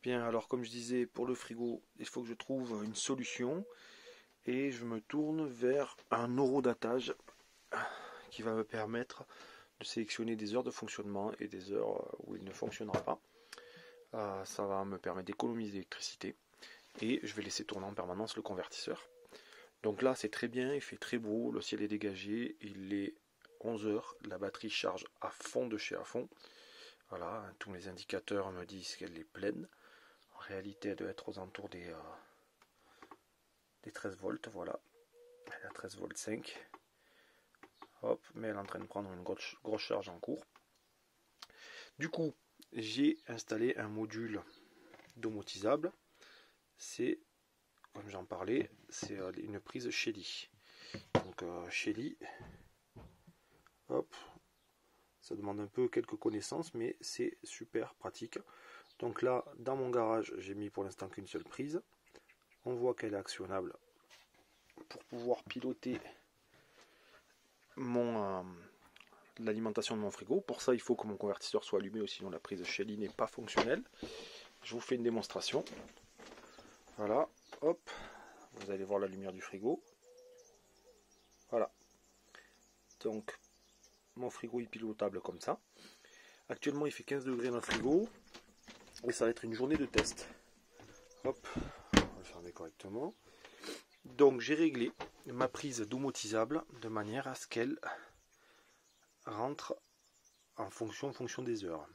Bien, alors comme je disais, pour le frigo, il faut que je trouve une solution et je me tourne vers un horodatage qui va me permettre de sélectionner des heures de fonctionnement et des heures où il ne fonctionnera pas. Ça va me permettre d'économiser l'électricité et je vais laisser tourner en permanence le convertisseur. Donc là, c'est très bien, il fait très beau, le ciel est dégagé, il est 11 heures, la batterie charge à fond de chez à fond. Voilà, tous mes indicateurs me disent qu'elle est pleine. En réalité, elle doit être aux alentours des 13 volts, voilà. Elle a 13 volts 5. Hop, mais elle est en train de prendre une grosse charge en cours. Du coup, j'ai installé un module domotisable. C'est, comme j'en parlais, c'est une prise Shelly. Donc Shelly, hop, ça demande un peu quelques connaissances, mais c'est super pratique. Donc là, dans mon garage, j'ai mis pour l'instant qu'une seule prise. On voit qu'elle est actionnable pour pouvoir piloter l'alimentation de mon frigo. Pour ça, il faut que mon convertisseur soit allumé, ou sinon la prise Shelly n'est pas fonctionnelle. Je vous fais une démonstration. Voilà, hop, vous allez voir la lumière du frigo. Voilà. Donc, mon frigo est pilotable comme ça. Actuellement, il fait 15 degrés dans le frigo. Et ça va être une journée de test. Hop, on va le fermer correctement. Donc, j'ai réglé ma prise domotisable de manière à ce qu'elle rentre en fonction des heures.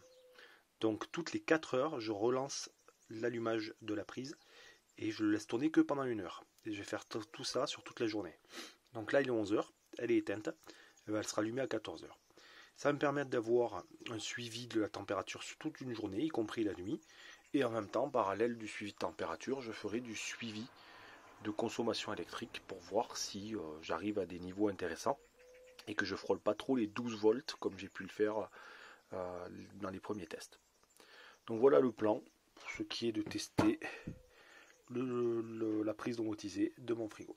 Donc toutes les 4 heures, je relance l'allumage de la prise et je le laisse tourner que pendant 1 heure. Et je vais faire tout ça sur toute la journée. Donc là, il est 11 heures, elle est éteinte, elle sera allumée à 14 heures. Ça va me permettre d'avoir un suivi de la température sur toute une journée, y compris la nuit. Et en même temps, parallèle du suivi de température, je ferai du suivi de consommation électrique pour voir si j'arrive à des niveaux intéressants et que je frôle pas trop les 12 volts comme j'ai pu le faire dans les premiers tests. Donc voilà le plan pour ce qui est de tester la prise domotisée de mon frigo.